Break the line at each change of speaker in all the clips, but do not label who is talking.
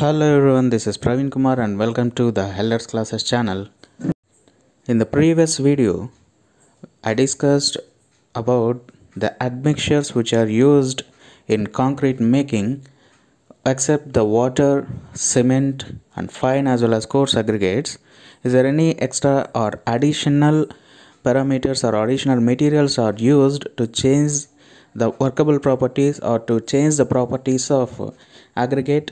Hello everyone, this is Praveen Kumar and welcome to the Heller's Classes channel. In the previous video, I discussed about the admixtures which are used in concrete making except the water, cement and fine as well as coarse aggregates. Is there any extra or additional parameters or additional materials are used to change the workable properties or to change the properties of aggregate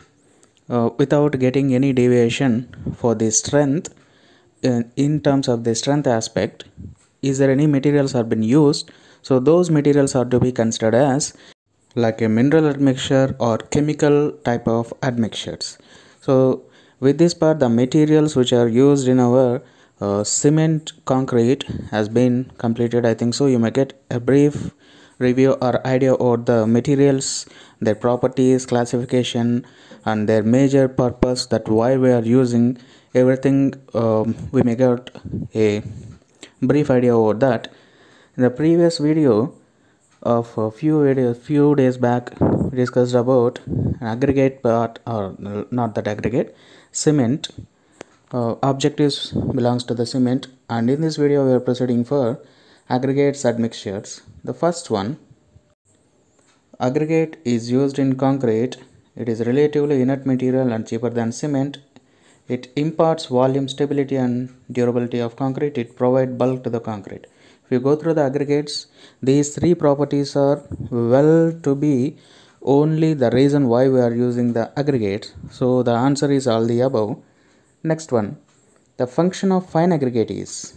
without getting any deviation for the strength in terms of the strength aspect? Is there any materials have been used? So those materials are to be considered as like a mineral admixture or chemical type of admixtures. So with this part, the materials which are used in our cement concrete has been completed. I think so you may get a brief review or idea about the materials, their properties, classification and their major purpose, that why we are using everything. We may get a brief idea about that. In the previous video of a few days back, we discussed about an aggregate part, or not that aggregate, cement. Objectives belongs to the cement, and in this video we are proceeding for aggregates admixtures. The first one, aggregate is used in concrete. It is relatively inert material and cheaper than cement. It imparts volume, stability and durability of concrete. It provides bulk to the concrete. If you go through the aggregates, these three properties are well to be only the reason why we are using the aggregates. So the answer is all the above. Next one, the function of fine aggregate is.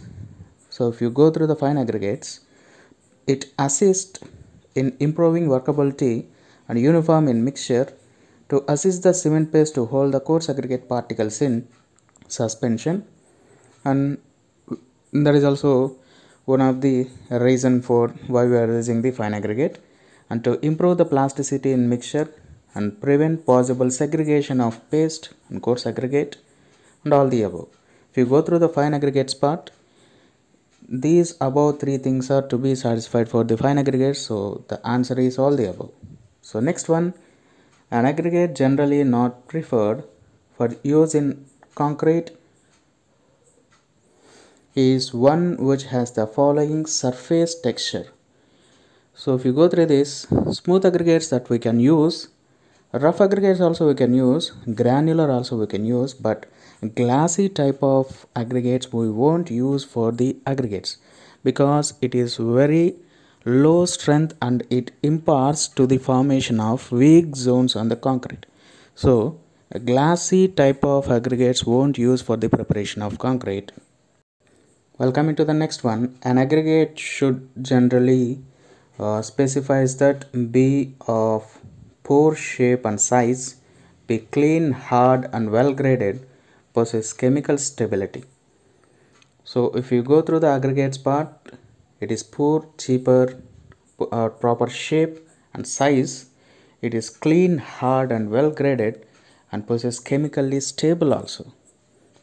So if you go through the fine aggregates, it assists in improving workability and uniform in mixture, to assist the cement paste to hold the coarse aggregate particles in suspension, and that is also one of the reason for why we are using the fine aggregate, and to improve the plasticity in mixture and prevent possible segregation of paste and coarse aggregate and all the above. If you go through the fine aggregates part, these above three things are to be satisfied for the fine aggregates, so the answer is all the above. So next one, an aggregate generally not preferred for use in concrete is one which has the following surface texture. So if you go through this, smooth aggregates that we can use, rough aggregates also we can use, granular also we can use, but glassy type of aggregates we won't use for the aggregates because it is very low strength and it imparts to the formation of weak zones on the concrete. So a glassy type of aggregates won't use for the preparation of concrete. Well, coming to the next one, an aggregate should generally specifies that be of pore shape and size, be clean, hard and well graded, possess chemical stability. So if you go through the aggregates part, it is poor, cheaper, proper shape and size. It is clean, hard and well graded and possess chemically stable also.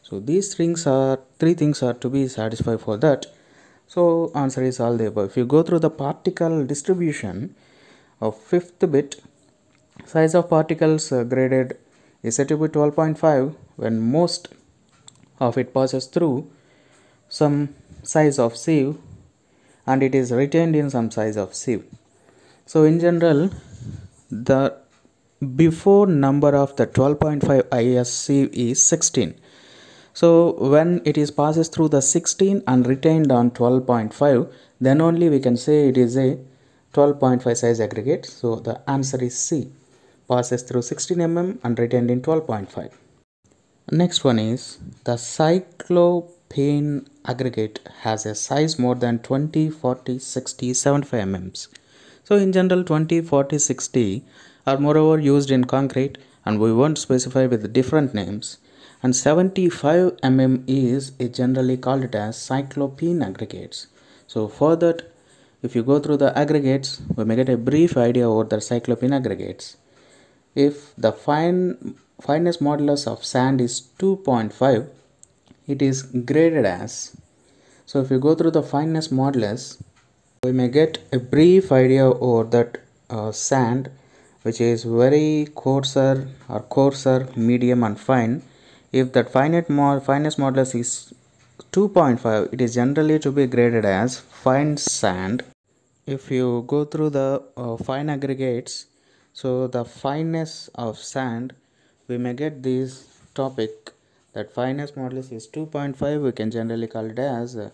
So these three things are to be satisfied for that. So answer is all the above. If you go through the particle distribution of fifth bit, size of particles graded is said to be 12.5 when most of it passes through some size of sieve and it is retained in some size of sieve. So in general, the before number of the 12.5 IS sieve is 16. So when it is passes through the 16 and retained on 12.5, then only we can say it is a 12.5 size aggregate. So the answer is C, passes through 16 mm and retained in 12.5. Next one is the cyclopene aggregate has a size more than 20, 40, 60, 75 mm. So in general 20, 40, 60 are moreover used in concrete and we won't specify with different names, and 75 mm is generally called it as cyclopene aggregates. So for that, if you go through the aggregates, we may get a brief idea about the cyclopene aggregates. If the fineness modulus of sand is 2.5, it is graded as. So if you go through the fineness modulus, we may get a brief idea over that sand which is very coarser, medium and fine. If that fineness modulus is 2.5, it is generally to be graded as fine sand. If you go through the fine aggregates, so the fineness of sand, we may get this topic that fineness modulus is 2.5. We can generally call it as a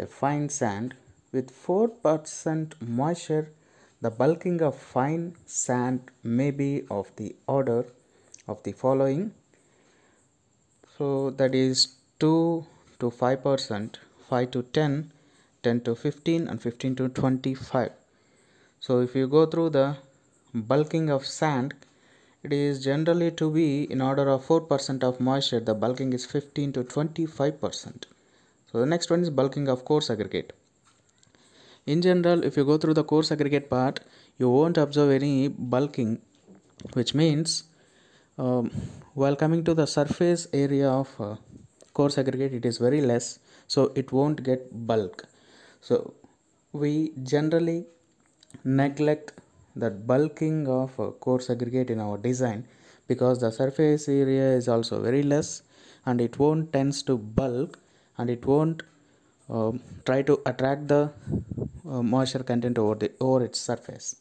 fine sand. With 4% moisture, the bulking of fine sand may be of the order of the following. So that is 2 to 5%, 5 to 10, 10 to 15 and 15 to 25. So if you go through the bulking of sand, it is generally to be in order of 4% of moisture, the bulking is 15 to 25%. So the next one is bulking of coarse aggregate. In general, if you go through the coarse aggregate part, you won't observe any bulking, which means while coming to the surface area of coarse aggregate, it is very less, so it won't get bulk. So we generally neglect that bulking of coarse aggregate in our design, because the surface area is also very less and it won't tends to bulk, and it won't try to attract the moisture content over its surface.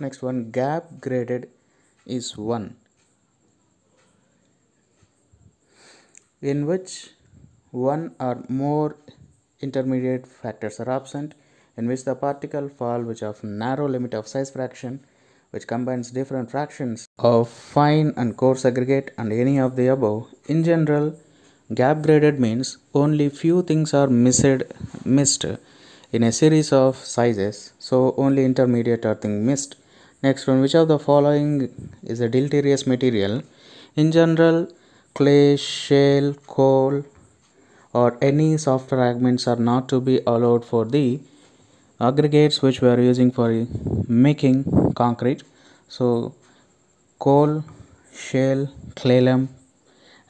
Next one, gap graded is 1, in which one or more intermediate factors are absent, in which the particle fall which of narrow limit of size fraction, which combines different fractions of fine and coarse aggregate and any of the above. In general, gap graded means only few things are missed in a series of sizes, so only intermediate are things missed. Next one, which of the following is a deleterious material? In general, clay, shale, coal or any soft fragments are not to be allowed for the aggregates which we are using for making concrete. So coal, shale, clay lump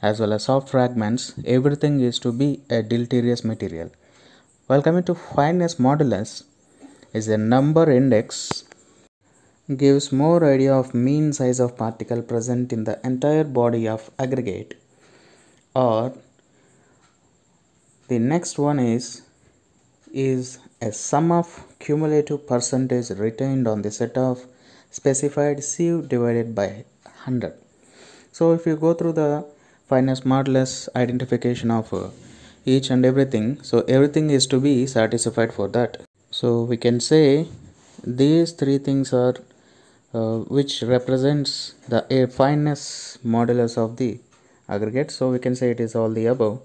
as well as soft fragments, everything is to be a deleterious material. While coming to fineness modulus, is a number index, gives more idea of mean size of particle present in the entire body of aggregate. Or the next one is a sum of cumulative percentage retained on the set of specified sieve divided by 100. So if you go through the fineness modulus identification of each and everything, so everything is to be satisfied for that. So we can say these three things are which represents the fineness modulus of the aggregate. So we can say it is all the above.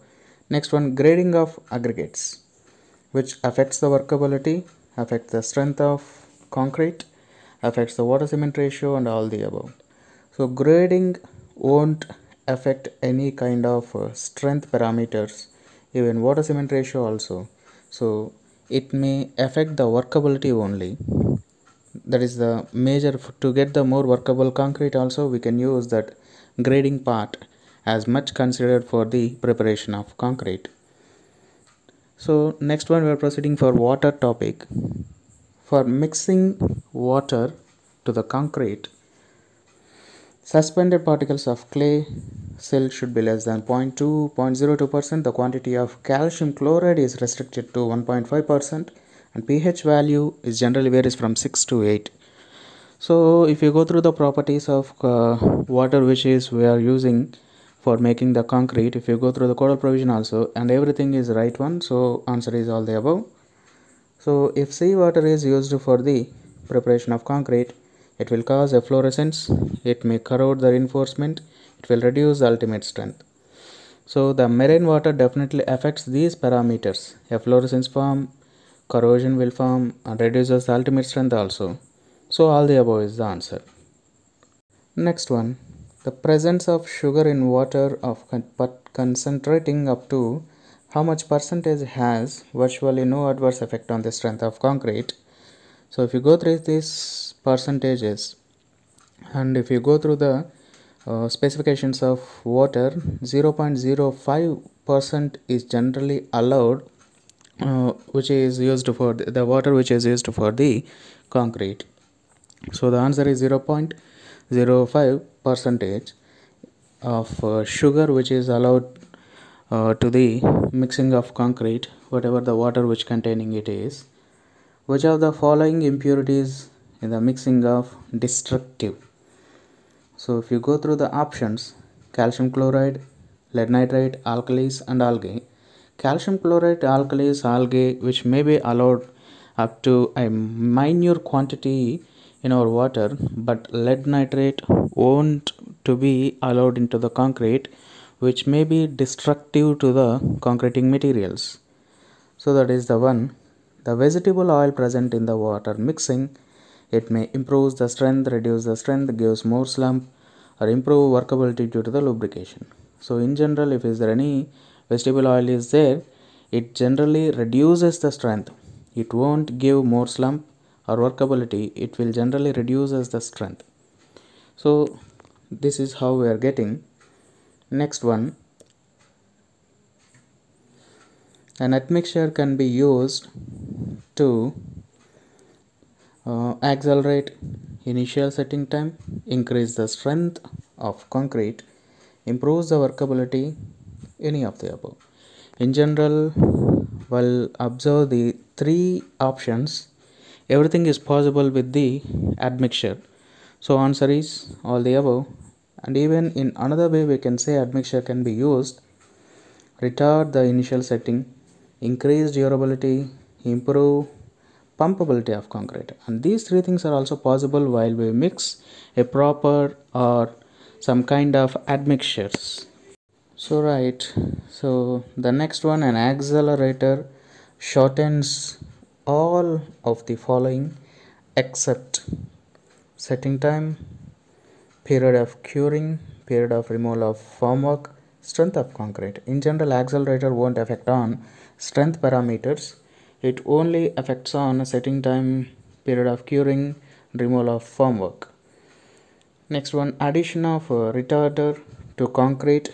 Next one, grading of aggregates, which affects the workability, affects the strength of concrete, affects the water cement ratio and all the above. So grading won't affect any kind of strength parameters, even water cement ratio also. So it may affect the workability only. That is the major. To get the more workable concrete also, we can use that grading part as much considered for the preparation of concrete. So next one, we are proceeding for water topic. For mixing water to the concrete, suspended particles of clay silt should be less than 0.02%. The quantity of calcium chloride is restricted to 1.5%, and pH value is generally varies from 6 to 8. So if you go through the properties of water which is we are using for making the concrete, if you go through the codal provision also, and everything is right one, so answer is all the above. So if seawater is used for the preparation of concrete, it will cause efflorescence, it may corrode the reinforcement, it will reduce the ultimate strength. So the marine water definitely affects these parameters. Efflorescence form, corrosion will form and reduces the ultimate strength also. So all the above is the answer. Next one, the presence of sugar in water of concentrating up to how much percentage has virtually no adverse effect on the strength of concrete. So if you go through these percentages, and if you go through the specifications of water, 0.05% is generally allowed, which is used for the water which is used for the concrete. So the answer is 0.05 percentage of sugar which is allowed to the mixing of concrete, whatever the water which containing it is. Which of the following impurities in the mixing of destructive? So if you go through the options, calcium chloride, lead nitrate, alkalis and algae. Calcium chloride, alkalis, algae which may be allowed up to a minute quantity in our water, but lead nitrate won't to be allowed into the concrete, which may be destructive to the concreting materials. So that is the one. The vegetable oil present in the water mixing, it may improve the strength, reduce the strength, gives more slump, or improve workability due to the lubrication. So in general, if is there any vegetable oil is there, it generally reduces the strength. It won't give more slump or workability. It will generally reduces the strength. So this is how we are getting. Next one, an admixture can be used to accelerate initial setting time, increase the strength of concrete, improves the workability, any of the above. In general, we'll observe the three options. Everything is possible with the admixture. So answer is all the above. And even in another way we can say admixture can be used retard the initial setting, increase durability, improve pumpability of concrete. And these three things are also possible while we mix a proper or some kind of admixtures. So the next one, an accelerator shortens all of the following except setting time, period of curing, period of removal of formwork, strength of concrete. In general, accelerator won't affect on strength parameters. It only affects on setting time, period of curing, removal of formwork. Next one, addition of retarder to concrete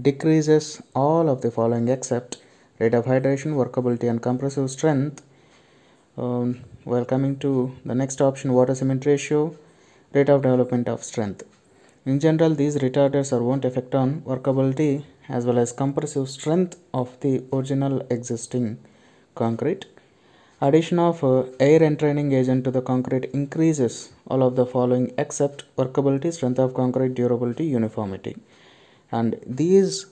decreases all of the following except rate of hydration, workability and compressive strength. While coming to the next option, water cement ratio, rate of development of strength. In general, these retarders won't affect on workability as well as compressive strength of the original existing concrete. Addition of air entraining agent to the concrete increases all of the following except workability, strength of concrete, durability, uniformity. And these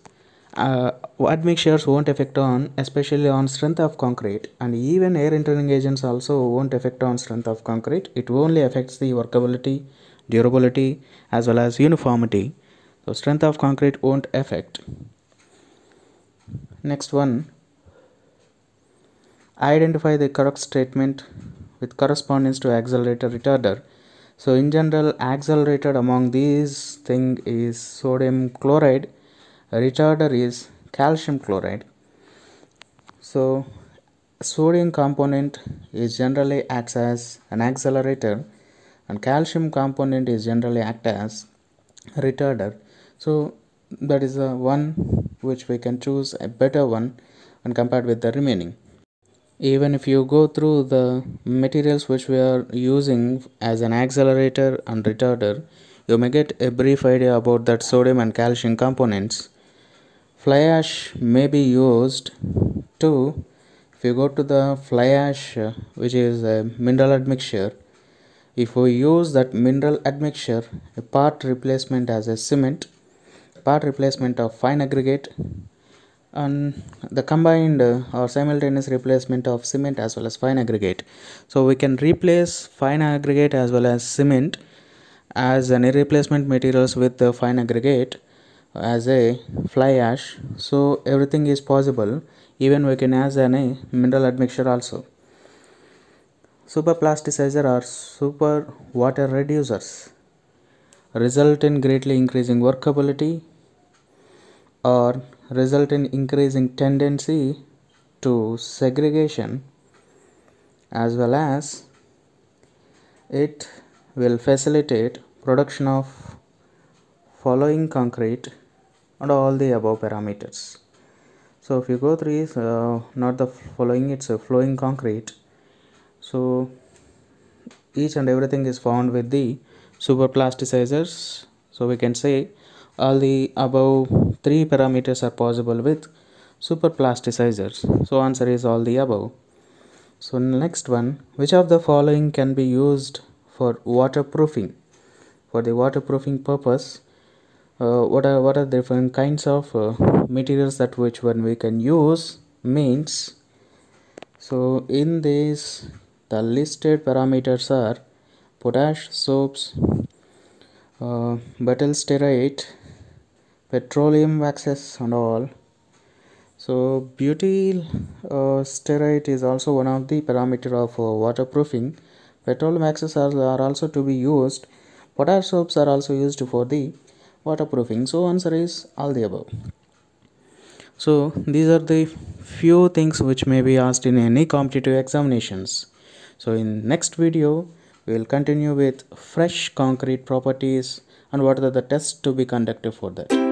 admixtures won't affect on especially on strength of concrete, and even air entraining agents also won't affect on strength of concrete. It only affects the workability, durability as well as uniformity. So strength of concrete won't affect. Next one, identify the correct statement with correspondence to accelerator retarder. So in general, accelerated among these thing is sodium chloride, retarder is calcium chloride. So sodium component is generally acts as an accelerator and calcium component is generally act as retarder. So that is the one which we can choose a better one when compared with the remaining. Even if you go through the materials which we are using as an accelerator and retarder, you may get a brief idea about that sodium and calcium components. Fly ash may be used to, if you go to the fly ash which is a mineral admixture, if we use that mineral admixture, a part replacement as a cement, part replacement of fine aggregate, and the combined or simultaneous replacement of cement as well as fine aggregate. So we can replace fine aggregate as well as cement as an replacement materials with the fine aggregate as a fly ash. So everything is possible. Even we can as a mineral admixture also. Super plasticizer or super water reducers result in greatly increasing workability or result in increasing tendency to segregation, as well as it will facilitate production of following concrete and all the above parameters. So if you go through not the following, it's a flowing concrete. So each and everything is found with the superplasticizers. So we can say all the above three parameters are possible with superplasticizers. So answer is all the above. So next one, which of the following can be used for waterproofing? For the waterproofing purpose, what are different kinds of materials that which one we can use means. So in this, the listed parameters are potash soaps, butyl stearate, petroleum waxes and all. So butyl stearate is also one of the parameter of waterproofing. Petroleum waxes are also to be used. Potash soaps are also used for the waterproofing. So answer is all the above. So these are the few things which may be asked in any competitive examinations. So in next video we will continue with fresh concrete properties and what are the tests to be conducted for that.